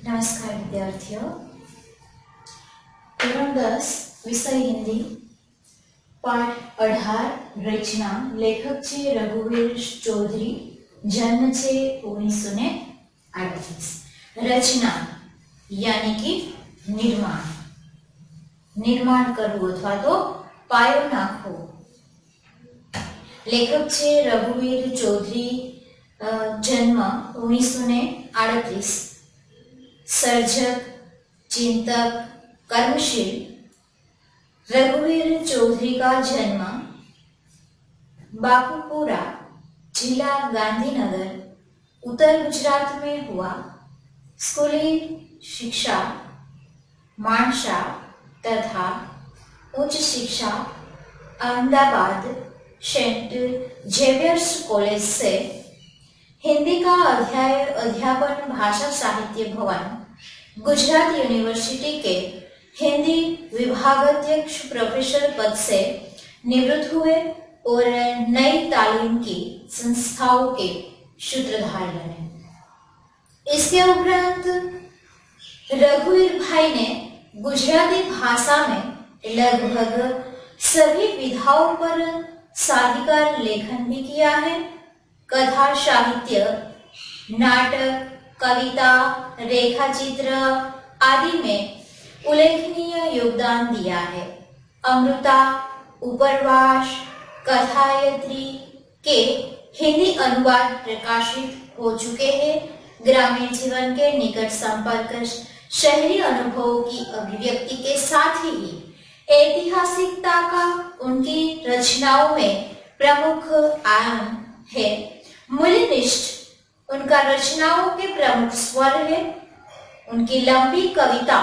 नमस्कार विद्यार्थियों। ધોરણ 10 વિષય હિન્દી પાઠ 18 રચના લેખક છે રઘુવીર ચૌધરી જન્મ છે 1938 રચના यानी कि निर्माण निर्माण करવું અથવા તો પાયો નાખવો લેખક છે રઘુવીર ચૌધરી जन्म 1938 सर्जक चिंतक कर्मशील रघुवीर चौधरी का जन्म बापूपुरा जिला गांधीनगर उत्तर गुजरात में हुआ। स्कूली शिक्षा मानसा तथा उच्च शिक्षा अहमदाबाद सेंट जेवियर्स कॉलेज से। हिंदी का अध्यापन भाषा साहित्य भवन गुजरात यूनिवर्सिटी के हिंदी विभागाध्यक्ष प्रोफेसर पद से निवृत्त हुए और नई तालीम की संस्थाओं के सूत्रधार बने। इसके उपरांत रघुवीर भाई ने गुजराती भाषा में लगभग सभी विधाओं पर साधिकार लेखन भी किया है। कथा साहित्य नाटक कविता रेखाचित्र आदि में उल्लेखनीय योगदान दिया है। अमृता उपरवास कथायत्री के हिंदी अनुवाद प्रकाशित हो चुके हैं। ग्रामीण जीवन के निकट संपर्क शहरी अनुभवों की अभिव्यक्ति के साथ ही ऐतिहासिकता का उनकी रचनाओं में प्रमुख आयाम है। मूल्यनिष्ठ उनका रचनाओं के प्रमुख स्वर है। उनकी लंबी कविता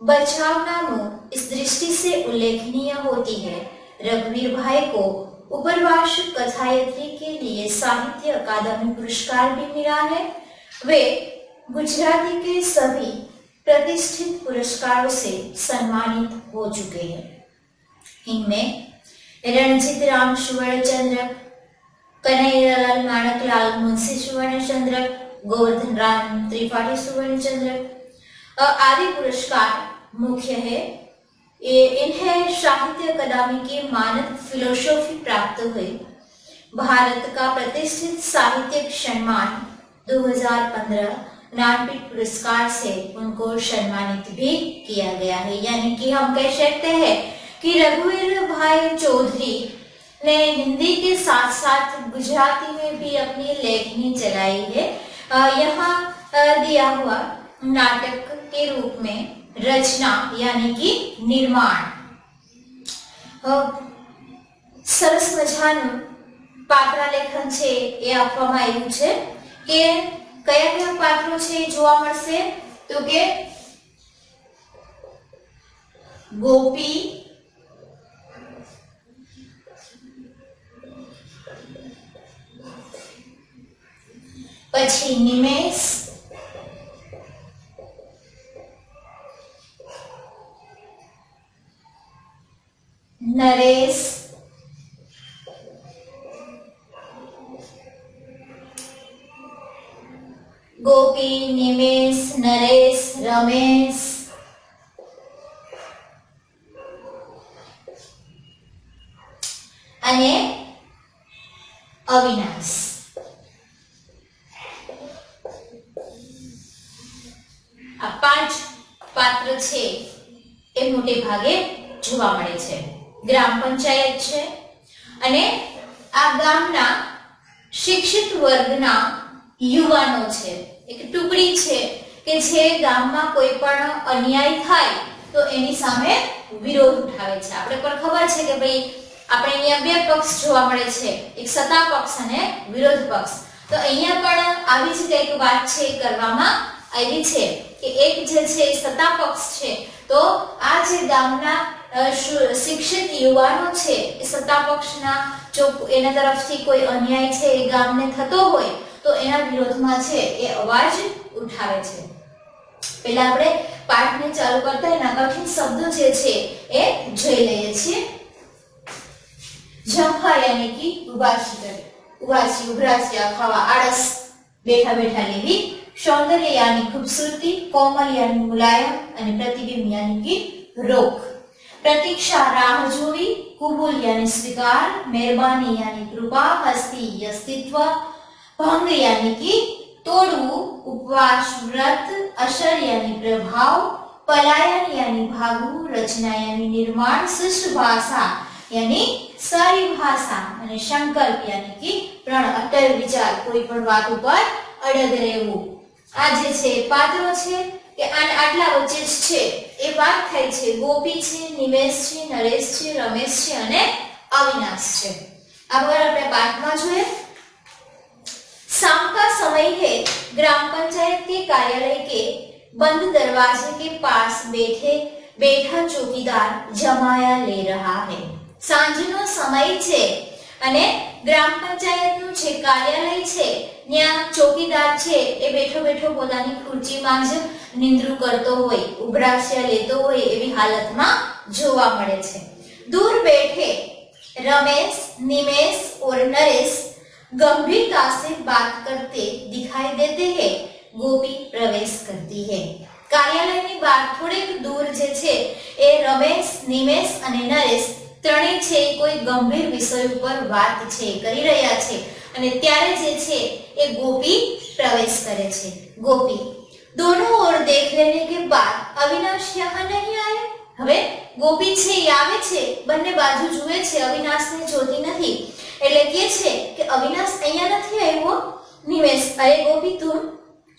बचाव नामू इस दृष्टि से उल्लेखनीय होती है। रघुवीर भाई को उपरवास कथायत्री के लिए साहित्य अकादमी पुरस्कार भी मिला है। वे गुजराती के सभी प्रतिष्ठित पुरस्कारों से सम्मानित हो चुके हैं। इनमें रणजीत राम सुवर्णचंद्रक कन्हैयालाल माणकलाल मुंशी सुवर्णचंद्रक गोवर्धन राम त्रिपाठी सुवर्णचंद्रक आदि पुरस्कार मुख्य है। इन्हें साहित्य अकादमी की मानद फिलोसॉफी प्राप्त हुई। भारत का प्रतिष्ठित साहित्यिक सम्मान 2015 ज्ञानपीठ पुरस्कार से उनको सम्मानित भी किया गया है। यानी कि हम कह सकते हैं कि रघुवीर भाई चौधरी ने हिंदी के साथ साथ गुजराती में भी अपनी लेखनी चलाई है। यहाँ दिया हुआ नाटक के रूप में रचना यानी कि निर्माण सरस मजाનું પાત્ર લેખન છે એ આપવામાં આવ્યું છે કે કયા કયા પાત્રો છે જોવા મળશે તો કે ગોપી પછી નિમેશ नरेश गोपी निमेश नरेश रमेश अने अविनाश आ 5 पात्र छे ए मोटे भागे જોવા મળે છે। ग्राम पंचायत છે અને આ ગામના શિક્ષિત વર્ગના યુવાનો છે। એક ટુકડી છે કે જે ગામમાં કોઈ પણ અન્યાય થાય તો એની સામે વિરોધ ઉઠાવે છે। આપણે પર ખબર છે કે ભાઈ આપણે અહીંયા બે પક્ષ જોવા મળે છે, એક સત્તા પક્ષ અને વિરોધ પક્ષ। તો અહીંયા પણ આવી જ કંઈક વાત છે કરવામાં આવી છે કે એક જે છે સત્તા પક્ષ છે તો આ જે ગામના शिक्षित युवानो छे ए सत्ता पक्षना जो एना तरफथी कोई अन्याय छे ए गामने थतो होय तो एना विरोधमां छे ए अवाज उठावे छे। पहेला आपणे पाठने चालू करता एना कठिन शब्दो जे छे ए जोई लईए छीए। जंफा यानी कि उबासी करे, उबासी उभरासिया खावा आळस बेठा बेठा लेवी सौंदर्य यानी खूबसूरती, कोमल यानी मुलायम અને प्रतिबिंब यानी कि रोक। प्रतीक्षा राह जोवी, कुबूल यानी स्वीकार, मेहरबानी यानी कृपा, हस्ती अस्तित्व, भंग यानी कि तोड़વું, उपवास व्रत, असर यानी प्रभाव, पलायन यानी भागવું, रचना यानी निर्माण, शिष्ट भाषा यानी सारी भाषा અને સંકલ્પ यानी कि પ્રણ અટલ વિચાર, કોઈ પણ વાત ઉપર અડગ રહેવું। આ જે છે પાત્રો છે કે આટલા વચ્ચે જ છે એ વાત થાય છે। ગોપી છે, નિમેશ છે, નરેશ છે, રમેશ છે અને અવિનાશ છે। આગળ આપણે પાઠમાં જોઈએ। शाम का समय है, ग्राम पंचायत के कार्यालय के बंद दरवाजे के पास बैठा चौकीदार जमाया ले रहा है। सांजनो समय छे અને ગ્રામ પંચાયતનું જે કાર્યાલય છે ત્યાં ચોકીદાર છે એ બેઠો બેઠો પોતાની ખુરચીમાં જ નિંદ્રું કરતો હોય, ઉભરાશિયા લેતો હોય એવી હાલતમાં જોવા મળે છે। दूर बैठे रमेश, निमेश और नरेश गंभीरता से बात करते दिखाई देते हैं। गोपी प्रवेश करती है। कार्यालयની બહાર થોડેક દૂર જે છે એ રમેશ, નિમેશ અને નરેશ ત્રણેય છે કોઈ ગંભીર વિષય ઉપર વાત છે કરી રહ્યા છે અને ત્યારે જે છે એ ગોપી પ્રવેશ કરે છે। ગોપી दोनों ओर देख लेने के बाद अविनाश यहाँ नहीं आए। હવે ગોપી છે એ આવે છે, બંને બાજુ જુએ છે, અવિનાશને જોતી નથી એટલે કહે છે કે અવિનાશ અહીંયા નથી આવ્યો। નિમેશ અરે ગોપી તું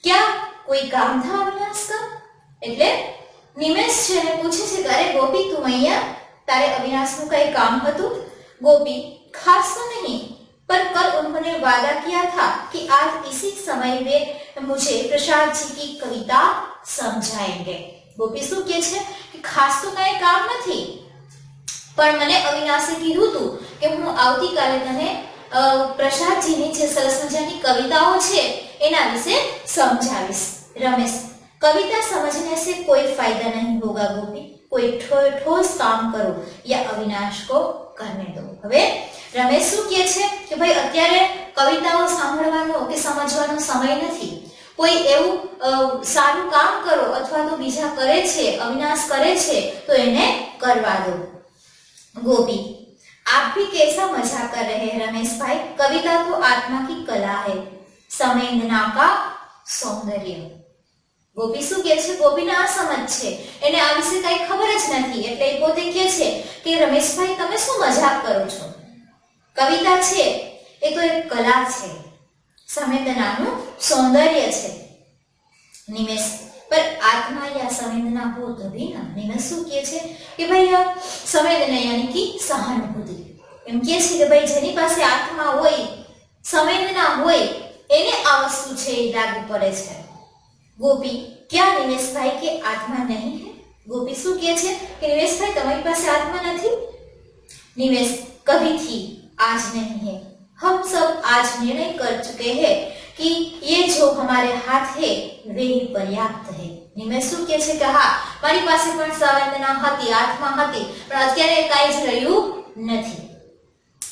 क्या कोई काम था अविनाश का? એટલે નિમેશ છે ને પૂછે છે કે અરે ગોપી તું અહીંયા तारे अविनाश को कई काम हतु? गोपी खास तो नहीं, पर कल उन्होंने वादा किया था कि आज इसी समय वे मुझे प्रसाद जी की कविता समझाएंगे। गोपी शू कहे छे कि खास तो कई काम नहीं, पर मने अविनाशे कीधुं हतुं के हूँ आवती काले तने प्रसाद जी नी जे सरस मजानी कविताओ छे एना विषे समझावीश। रमेश कविता समझने से कोई फायदा नहीं होगा गोपी, कोई ठोस काम करो या अविनाश को करने दो। હવે રમેશ શું કહે છે કે ભાઈ અત્યારે કવિતાઓ સાંભળવાનો કે સમજવાનો સમય નથી, કોઈ એવું સારું કામ કરો અથવા તો બીજા કરે છે, અવિનાશ કરે છે તો એને કરવા દો। गोपी आप भी कैसा मजाक कर रहे हैं रमेश भाई, कविता तो आत्मा की कला है, संवेदना का सौंदर्य। गोपी શું કહે છે, ગોપીને આ સમજ છે, એને આ વિશે કઈ ખબર જ નથી એટલે એ પોતે કહે છે કે રમેશભાઈ તમે શું મજાક કરો છો, કવિતા છે એ તો એક કલા છે, સંવેદનાનું સૌંદર્ય છે। નિમેશ पर आत्मा या संवेदना हो तभी ना। निमेश શું કહે છે કે ભાઈ સંવેદના यानी कि સહાનુભૂતિ, એમ કહે છે કે ભાઈ જેની પાસે આત્મા હોય, સંવેદના હોય એને આ વસ્તુ છે એ લાગુ પડે છે। गोपी क्या निमेश भाई के आत्मा नहीं है? गोपी शू कहे छे कि निमेश भाई तुम्हारी पास आत्मा नहीं? निमेश कभी थी, आज नहीं है। हम सब आज निर्णय कर चुके हैं कि ये जो हमारे हाथ है वे ही पर्याप्त है। निमेश शू कहे छे कि हाँ मारी पासे पण संवेदना हती, आत्मा हती, पण अत्यारे काई ज रह्युं नथी।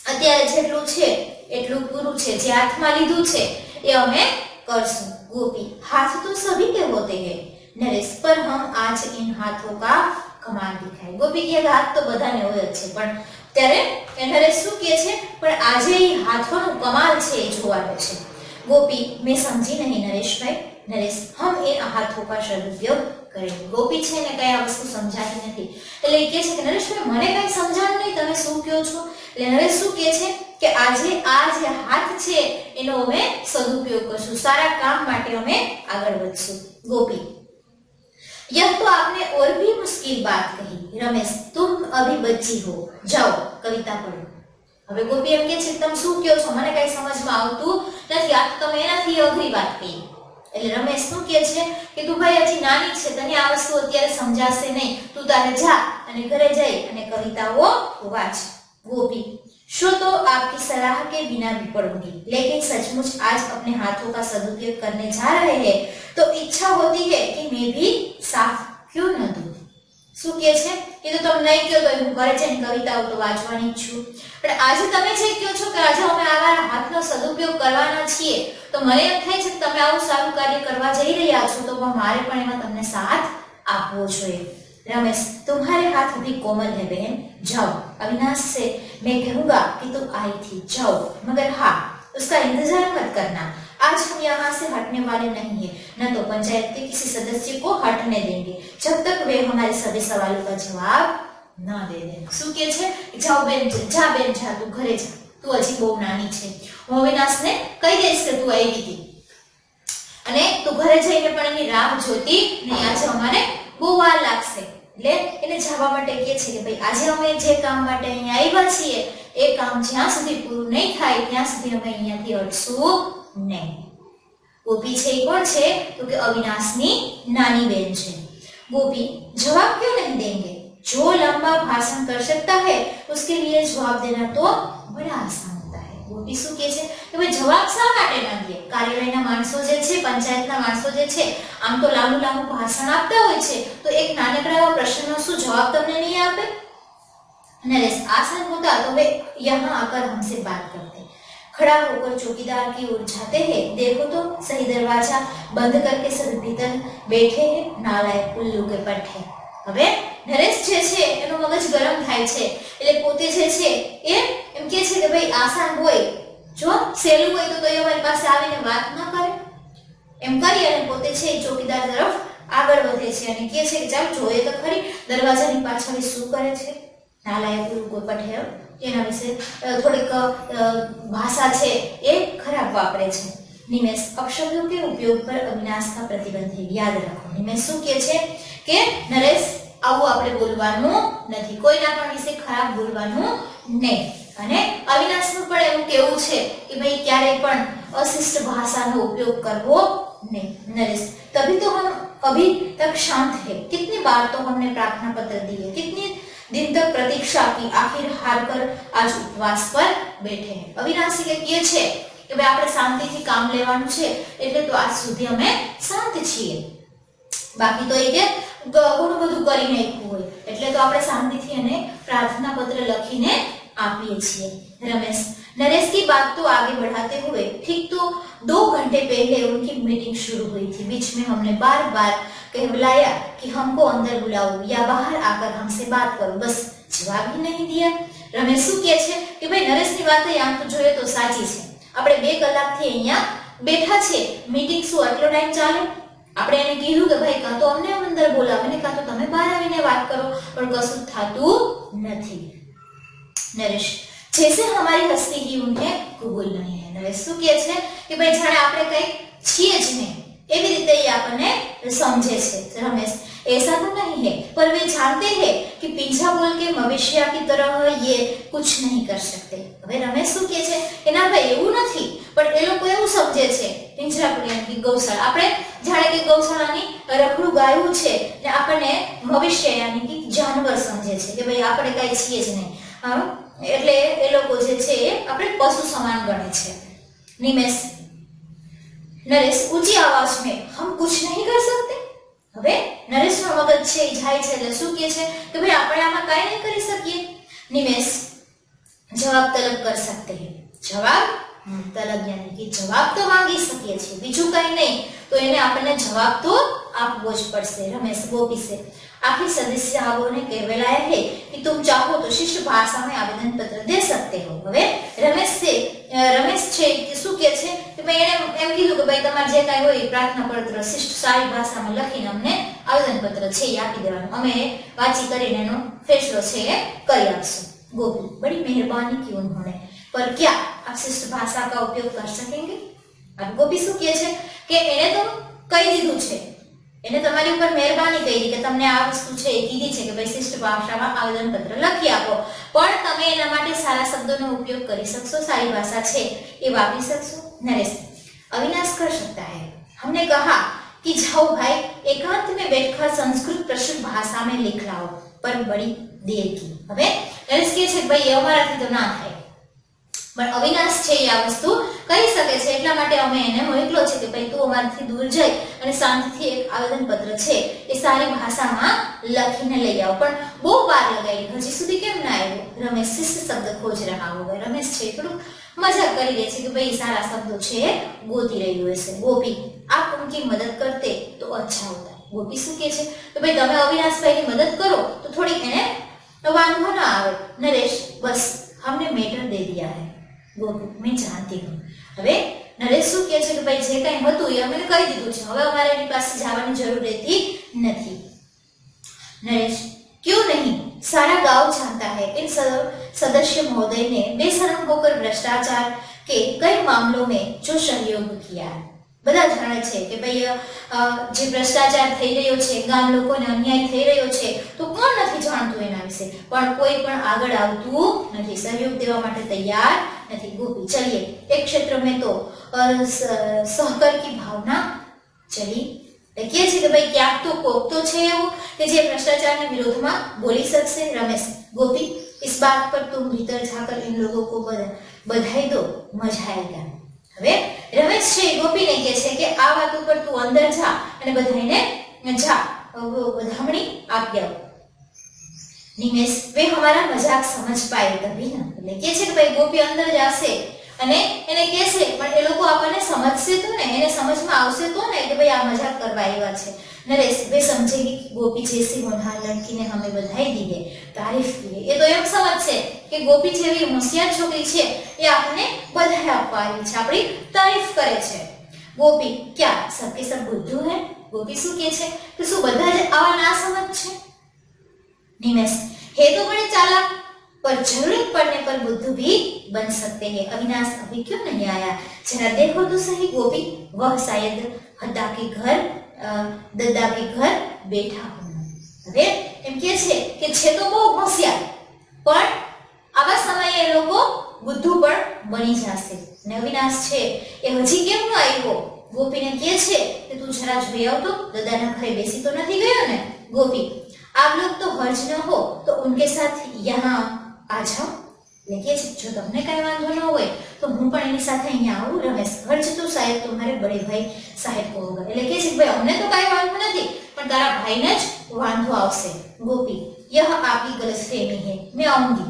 अत्यारे जेटલું છે એટલું પૂરું છે, જે હાથમાં લીધું છે એ અમે करसूं। गोपी हाथ तो सभी के होते हैं नरेश, पर हम आज इन हाथों का कमाल दिखाए। गोपी के हाथ तो बधाने होय ज छे, पण त्यारे नरेश શું કહે છે પણ આજે ઈ હાથોનું કમાલ છે એ જોવાનું છે। गोपी मैं समझी नहीं नरेश भाई। नरेश हम इन हाथों का सदुपयोग करेंगे। गोपी છે ને કઈ આ વસ્તુ સમજાતી નથી એટલે કહે છે કે નરેશ ભાઈ મને કઈ સમજાણું નહીં, તમે શું કહો છો? એટલે નરેશ શું કહે છે કે આજે આ જે હાથ છે એનો અમે સદુપયોગ કરશું, સારા કામ માટે અમે આગળ વધશું। गोपी यह तो आपने और भी मुश्किल बात कही रमेश, तुम अभी बच्ची हो, जाओ कविता पढ़ो। હવે ગોપી એમ કહે છે તમે શું કહો છો, મને કઈ સમજમાં આવતું નથી, આ તો તમે એનાથી અઘરી વાત કહી। એટલે રમેશ શું કહે છે કે તું ભાઈ હજી નાની છે, તને આ વસ્તુ અત્યારે સમજાશે નહીં, તું તારે જા અને ઘરે જઈ અને કવિતાઓ વાંચ। गोपी शो तो आपकी सलाह के बिना भी पढ़ूंगी, लेकिन सचमुच आज अपने हाथों का सदुपयोग करने जा रहे हैं तो इच्छा होती है कि मैं भी साथ क्यों न दूं। શું કહે છે કે તો તમે નહીં કહો તો હું ઘરે જઈને કવિતાઓ તો વાંચવાની જ છું, પણ આજે તમે જે કહો છો કે આજે અમે આવા હાથનો સદુપયોગ કરવાના છીએ, તો મને એમ થાય છે કે તમે આવું સારું કાર્ય કરવા જઈ રહ્યા છો, તો મારે પણ એમાં તમને સાથ આપવો જોઈએ। रमेश, तुम्हारे हाथ अभी कोमल है बहन, जाओ। अविनाश से मैं कहूंगा कि तुम आई थी, जाओ, मगर हाँ उसका इंतजार मत करना। आज हम यहाँ से हटने वाले नहीं है, न तो पंचायत के किसी सदस्य को हटने देंगे जब तक वे हमारे सभी सवालों का जवाब न दे दे। શું કહે છે? જાઓ બેન, જા બેન જા, તું ઘરે જા, તું હજી બહુ નાની છે। હું અવિનાશને કહી દઈશ કે તું આવી હતી અને તું ઘરે જઈને પણ એની રાહ જોતી નહીં, આજે અમારે બહુ વાર લાગશે। એટલે એને જવા માટે કહે છે કે ભાઈ આજે અમે જે કામ માટે અહીંયા આવ્યા છીએ એ કામ જ્યાં સુધી પૂરું નહીં થાય ત્યાં સુધી અમે અહીંયાથી હટશું નહીં। गोपी છે એ કોણ છે? તો કે અવિનાશની નાની બેન છે। गोपी, जवाब क्यों नहीं देंगे? जो लंबा भाषण कर सकता है उसके लिए जवाब देना तो बड़ा आसान होता है। गोपी શું કહે છે કે ભાઈ જવાબ શા માટે ન દે? કાર્યાલયના માણસો જે છે, પંચાયતના માણસો જે છે, આમ તો લાંબુ લાંબુ ભાષણ આપતા હોય છે, તો એક નાનકડા એવા પ્રશ્નનો શું જવાબ તમને નહીં આપે? नरेश, आसान होता तो वे यहाँ आकर हमसे बात करते। खड़ा होकर चौकीदार की ओर जाते हैं, देखो तो सही दरवाजा बंद करके सब भीतर बैठे हैं, नालायक उल्लू के पट्टे। હવે નરેશ જે છે એનો મગજ ગરમ થાય છે, એટલે પોતે જે છે એ એમ કહે છે કે ભાઈ આસાન હોય, જો સહેલું હોય તો એ અમારી પાસે આવીને વાત ન કરે, એમ કરી અને પોતે છે ચોકીદાર તરફ આગળ વધે છે અને કહે છે કે ચાલ જોઈએ તો ખરી દરવાજાની પાછળ શું કરે છે। નાલાયક ઉલ્લુ કે પટ્ટે એના વિશે થોડીક ભાષા છે એ ખરાબ વાપરે છે। નિમેશ, अपशब्दों के उपयोग पर अविनाश का प्रतिबंध है, याद रखो। નિમેશ શું કહે છે કે નરેશ આવું આપણે બોલવાનું નથી, કોઈના પણ વિશે ખરાબ બોલવાનું નહીં, અને અવિનાશનું પણ એવું કહેવું છે કે ભાઈ ક્યારેય પણ અશિષ્ટ ભાષાનો ઉપયોગ કરવો नहीं। नरेश, तभी तो हम अभी तक शांत है, कितनी बार तो हमने प्रार्थना पत्र दिए, कितनी दिन तक प्रतीक्षा की, आखिर हार कर आज उपवास पर बैठे हैं। अविनाशी के કહે છે કે ભાઈ આપણે શાંતિથી કામ લેવાનું છે, એટલે તો આજ સુધી અમે શાંત છીએ, બાકી તો એ કે ઘણું બધું કરી નાખ્યું હોય, એટલે તો આપણે શાંતિથી એને પ્રાર્થના પત્ર લખીને આપીએ છીએ। रमेश, नरेश की बात तो आगे बढ़ाते हुए, ठीक तो 2 घंटे पहले उनकी मीटिंग शुरू हुई थी, बीच में हमने बार बार कहलाया कि हमको अंदर बुलाओ या बाहर आकर हमसे बात करो, बस जवाब ही नहीं दिया। रमेश શું કહે છે કે ભાઈ નરેશની વાત આમ તો જોઈએ તો સાચી છે, આપણે 2 કલાકથી અહીંયા બેઠા છે, મીટિંગ શું આટલો ટાઈમ ચાલે? આપણે એને કીધું કે ભાઈ કાં તો અમને અંદર બોલાવો ને કાં તો તમે બહાર આવીને વાત કરો, પણ કશું થતું નથી। नरेश, जैसे हमारी हस्ती ही उन्हें कबूल नहीं है। नरेश શું કહે છે કે ભાઈ જાણે આપણે કઈ છીએ જ નહીં એવી રીતે એ આપણને સમજે છે। रमेश, ऐसा तो नहीं है, पर वे जानते हैं कि पिंजा बोल के मवेशिया की तरह ये कुछ नहीं कर सकते। હવે રમેશ શું કહે છે કે ના ભાઈ એવું નથી, પણ એ લોકો એવું સમજે છે પિંજરાપુર યાની કે ગૌશાળા, આપણે જાણે કે ગૌશાળાની રખડું ગાયું છે ને આપણને મવેશિયા यानी કે જાનવર સમજે છે કે ભાઈ આપણે કઈ છીએ જ નહીં, એટલે એ લોકો જે છે આપણે પશુ સમાન ગણે છે। નિમેશ, नरेश ऊंची आवाज में हम कुछ नहीं कर सकते। હવે નરેશનો મગજ છે જાય છે એટલે શું કહે છે કે ભાઈ આપણે આમાં કાઈ નહીં કરી શકીએ। નિમેશ, જવાબ તલબ कर सकते हैं। જવાબ તલબ यानी कि જવાબ તો માંગી શકીએ છીએ, બીજું કાઈ નહીં, તો એને આપણને જવાબ તો આપવો જ પડશે। રમેશ गोपी से, आखिर सदस्य ने कहलाया है कि तुम चाहो तो शिष्ट भाषा में आवेदन पत्र दे सकते हो। હવે રમેશ છે કે શું કહે છે કે ભાઈ એને એમ કીધું કે ભાઈ તમારે જે કાઈ હોય પ્રાર્થના પત્ર શિષ્ટ સારી ભાષામાં લખીને અમને આવેદન પત્ર છે એ આપી દેવાનું, અમે વાંચી કરીને એનો ફેસલો છે એ કરી આપશું। गोपी, बड़ी मेहरबानी की उन्होंने, पर क्या आप शिष्ट भाषा का उपयोग कर सकेंगे? अब गोपी શું કહે છે કે એને તો કહી દીધું છે, એને તમારી ઉપર મહેરબાની કરી કે તમને આ વસ્તુ છે એ કીધી છે કે ભાઈ શિષ્ટ ભાષામાં આવેદન પત્ર લખી આપો, પણ તમે એના માટે સારા શબ્દોનો ઉપયોગ કરી શકશો, સારી ભાષા છે એ વાપરી શકશો। नरेश, अविनाश कर सकता है, हमने कहा कि जाओ भाई एकांत में बैठकर संस्कृत प्रशुद्ध भाषा में लिख लाओ, पर बड़ी देर की। હવે નરેશ કહે છે ભાઈ અમારાથી તો ના થાય, પણ અવિનાશ છે એ આ વસ્તુ કરી શકે છે, એટલા માટે અમે એને મોકલો છે કે ભાઈ તું અમારાથી દૂર જઈ અને શાંતિથી એક આવેદનપત્ર છે એ સારી ભાષામાં લખીને લઈ આવ. પણ બહુ વાર લગાડી, હજી સુધી કેમ ના આવ્યો? રમેશ શિષ્ટ શબ્દ ખોજ રહા હોગા. રમેશ છે થોડું મજાક કરી દે છે કે ભાઈ સારા શબ્દો છે ગોતી રહ્યું હશે. ગોપી આપ ઉનકી મદદ કરતે તો અચ્છા હોતા. ગોપી શું કહે છે કે ભાઈ તમે અવિનાશભાઈની મદદ કરો તો થોડીક એને વાંધો ના આવે. નરેશ બસ हमने मैटर दे दिया है गोपी, मैं जानती हूँ. હવે નરેશ શું કહે છે કે ભાઈ જે કંઈ હતું એ અમે કહી દીધું છે, હવે અમારે એની પાસે જવાની જરૂર રહેતી નથી. नरेश क्यों नहीं, सारा गांव जानता है इन सदस्य महोदय ने बेशर्म होकर भ्रष्टाचार के कई मामलों में जो सहयोग किया है. બધા જાણે છે કે ભાઈ જે ભ્રષ્ટાચાર થઈ રહ્યો છે, ગામ લોકોને અન્યાય થઈ રહ્યો છે, તો કોણ નથી જાણતું એના વિશે? પણ કોઈ પણ આગળ આવતું નથી, સહયોગ દેવા માટે તૈયાર નથી. ગોપી ચलिए एक क्षेत्र में तो सहकार की भावना चली. લખીએ છીએ કે ભાઈ ક્યાંક તો કોક તો છે એવું કે જે ભ્રષ્ટાચારના વિરોધમાં બોલી શકશે. રમેશ गोपी इस बात पर तुम भीतर जाकर इन लोगों को बधाई दो, मजा आएगा. હવે રમેશ છે ગોપીને કહે છે કે આ વાત ઉપર તું અંદર જા અને બધાને જા વધામણી આપી આવ. નિમેશ વે હમારા મજાક સમજ પાए તभी ना. એટલે કહે છે કે ભાઈ ગોપી અંદર જશે અને એને કહેશે પણ એ લોકો આપણને સમજશે તો ને, એને સમજમાં આવશે તો ને કે ભાઈ આ મજાક કરવા આવ્યા છે. नरेश वे समझेगी कि गोपी जैसी होनहार लड़की ने हमें बधाई दी है, तारीफ की है. ये तो एम समझશે કે ગોપી જેવી હોશિયાર છોકરી છે એ આપણને બધાઈ આપવા આવી છે, આપણી તારીફ કરે છે. ગોપી क्या सबके सब बुद्धू है? ગોપી શું કહે છે કે શું બધા જ આવા ના સમજ છે? નિમેશ है तो बड़े चालाक पर जरूरत पड़ने पर बुद्धू भी बन सकते हैं. अविनाश अभी क्यों नहीं आया? जरा देखो तो सही गोपी, वह शायद हद्दा के घर दद्दा के घर बैठा होना. હવે એમ કહે છે કે છે તો બહુ હોશિયાર પણ આવા સમયે એ લોકો બુદ્ધુ પણ બની જશે. અને અવિનાશ છે એ હજી કેમ ન આવ્યો? ગોપીને કહે છે કે તું જરા જોઈ આવ તો, દદાના ઘરે બેસી તો નથી ગયો ને? ગોપી आप लोग तो हर्ज न हो तो उनके साथ यहाँ आ जाओ. लगे जो તમને કઈ વાંધો ન હોય તો હું પણ એની સાથે અહીંયા આવું. રમેશ હર્જ તો શાયદ तुम्हारे बड़े भाई साहेब को होगा. એટલે કે છે ભાઈ અમને તો કઈ વાંધો નથી પણ તારા ભાઈને જ વાંધો આવશે. ગોપી यह आपकी गलतफहमी है, मैं आऊंगी.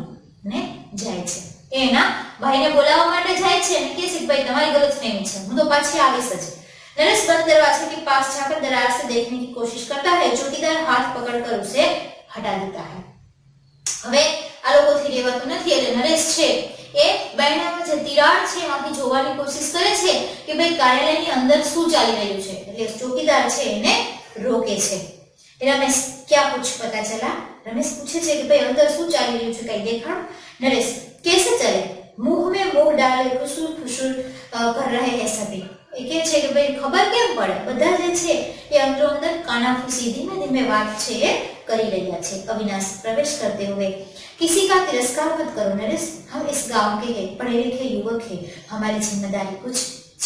ને જાય છે એના ભાઈને બોલાવવા માટે જાય છે અને કહે છે ભાઈ તમારી ગલતફહેમી છે, હું તો પાછી આવીશ જ. नरेश बंद दरवाजे के पास जाकर दरार से देखने की कोशिश करता है. चौकीदार हाथ पकड़कर उसे हटा देता है. હવે આ લોકોથી રહેવાતું નથી એટલે નરેશ છે એ બાયણામાં જે તિરાડ છે એમાંથી જોવાની કોશિશ કરે છે કે ભાઈ કાર્યાલયની અંદર શું ચાલી રહ્યું છે. એટલે ચોકીદાર છે એને રોકે છે. રમેશ क्या कुछ पता चला? रमेश पूछे છે કે ભાઈ અંદર શું ચાલી રહ્યું છે, કઈ દેખાણ? नरेश कैसे चले, मुंह में मुंह डाले फुसूर फुसूर कर रहे हैं सभी. એ કહે છે કે ભાઈ ખબર કેમ પડે? બધા જે છે એ અંદરો અંદર કાનાફૂસી ધીમે ધીમે વાત છે એ કરી રહ્યા છે. अविनाश प्रवेश करते हुए किसी का तिरस्कार मत करो नरेश, हम इस गांव के हैं, पढ़े लिखे युवक हैं, हमारी जिम्मेदारी कुछ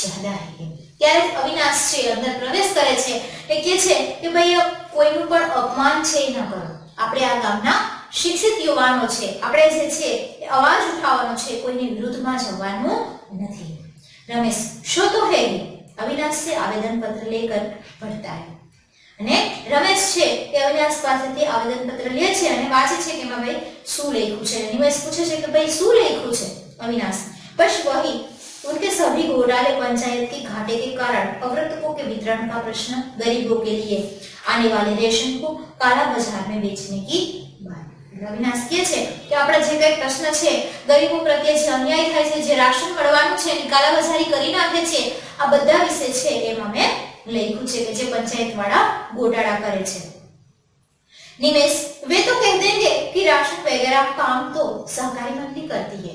ज्यादा है. ત્યારે અવિનાશ છે અંદર પ્રવેશ કરે છે એ કહે છે કે ભાઈ કોઈનું પણ અપમાન છે ન કરો. આપણે આ ગામના શિક્ષિત યુવાનો છે, આપણે જે છે એ અવાજ ઉઠાવવાનો છે, કોઈની વિરુદ્ધમાં જવાનું નથી. रमेश शो तो है ही. अविनाश से आवेदन पत्र लेकर पढ़ता है. અને રમેશ છે એ અવિનાશ પાસેથી આવેદન પત્ર લે છે અને વાંચે છે કે એમાં ભાઈ શું લખ્યું છે. નિમેશ પૂછે છે કે ભાઈ શું લખ્યું છે? अविनाश बस वही उनके सभी घोटाले पंचायत के घाटे के कारण, अवृतकों के वितरण का प्रश्न, गरीबों के लिए आने वाले रेशन को काला बाजार में बेचने की बात. अविनाश કહે છે કે આપણા જે કઈ પ્રશ્ન છે, ગરીબો પ્રત્યે જે અન્યાય થાય છે, જે રાશન મળવાનું છે એની કાલાબજારી કરી નાખે છે, આ બધા વિશે છે એમ અમે લખ્યું છે કે જે પંચાયત વાળા ગોટાળા કરે છે. निमेश वे तो कह देंगे कि राशन वगैरह काम तो सहकारी मंडी करती है.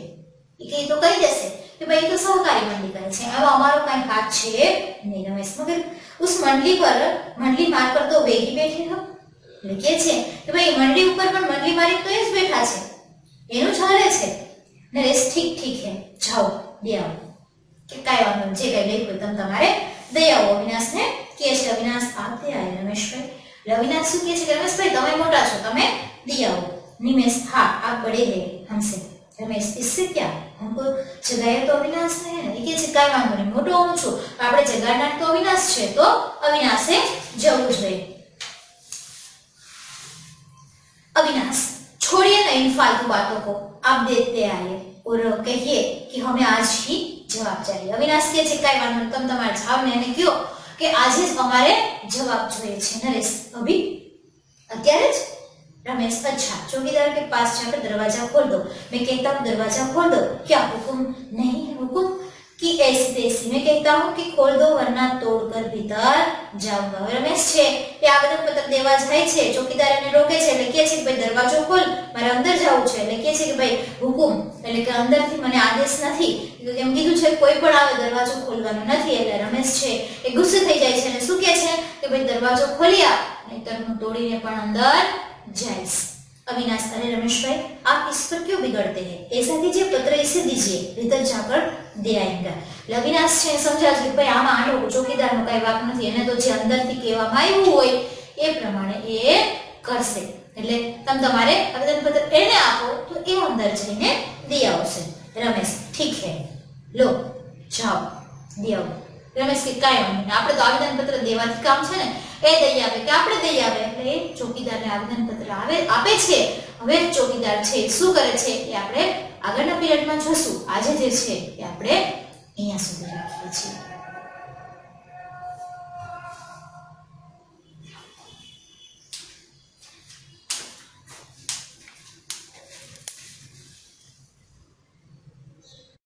ये तो कही देશે કે ભાઈ તો સહકારી મંડી કરે છે, હવે અમારો કઈ હાથ છે નહીં. રમેશ મગર उस मंडली मार्ग पर तो वे ही बैठे हो. લખે છે કે ભાઈ મંડલી ઉપર પણ મંડલી માલિક તો એ જ બેઠા છે, એનું ચાલે છે. નરેશ ठीक ठीक है जाओ दे आओ. કે કાઈ વાંધો જે કઈ લખ્યું તમે તમારે દે આવો. અવિનાશને કહે છે અવિનાશ આપતે આય રમેશભાઈ. અવિનાશ શું કહે છે કે રમેશભાઈ તમે મોટા છો, તમે દે આવો. નિમેશ हाँ आप बड़े हैं हमसे. रमेश इससे क्या? हमको जगाया तो अविनाश ने है ने કે છે કાઈ વાંધો નહીં મોટો હું છું આપણે જગાડનાર તો અવિનાશ છે તો અવિનાશે જવું જોઈએ अविनाश छोड़िए ना इन फालतू बातों को आप देखते आइए और कहिए कि हमें आज ही जवाब चाहिए अविनाश के છે કાઈ વાંધો નહીં તમે તમારા જવાબને એને કહો કે આજે જ અમારે જવાબ જોઈએ છે નરેશ अभी અત્યારે જ रमेश अच्छा चौकीदार के पास जाकर दरवाजा खोल दो मैं कहता हूँ दरवाजा खोल दो क्या हुक्म नहीं है हुक्म कि ऐसी तैसी मैं कहता हूँ कि खोल दो वरना तोड़कर भीतर जाऊंगा रमेश छे ये आवेदन पत्र देवा जाय छे चौकीदार ने रोके छे એટલે કહે છે કે ભાઈ દરવાજો ખોલ મારે અંદર જવું છે એટલે કહે છે કે ભાઈ હુકમ એટલે કે અંદરથી મને આદેશ નથી એમ કીધું છે કોઈ પણ આવે દરવાજો ખોલવાનો નથી એટલે રમેશ છે એ ગુસ્સે થઈ જાય છે અને શું કહે છે કે ભાઈ દરવાજો ખોલી આપ નહીતર હું તોડીને પણ અંદર जाइस अविनाश अरे रमेश भाई आप इस पर क्यों बिगड़ते हैं ऐसा कीजिए पत्र इसे दीजिए भीतर जाकर दे आएगा अविनाश છે સમજાવ કે ભાઈ આમાં આનો ચોકીદારનો કઈ વાક નથી એને તો જે અંદરથી કહેવામાં આવ્યું હોય એ પ્રમાણે એ કરશે એટલે તમે તમારે આવેદન પત્ર એને આપો તો એ અંદર જઈને દે આવશે રમેશ ठीक है लो जाओ दे आओ रमेश के કાઈ નહીં આપણે તો આવેદન પત્ર દેવાથી કામ છે ને એ દઈ આવે કે આપણે દઈ આવે એટલે એ ચોકીદારને આવેદન પત્ર આપે છે હવે ચોકીદાર છે શું કરે છે એ આપણે આગળના પીરિયડમાં જોશું આજે જે છે એ આપણે અહીંયા સુધી રાખીએ છીએ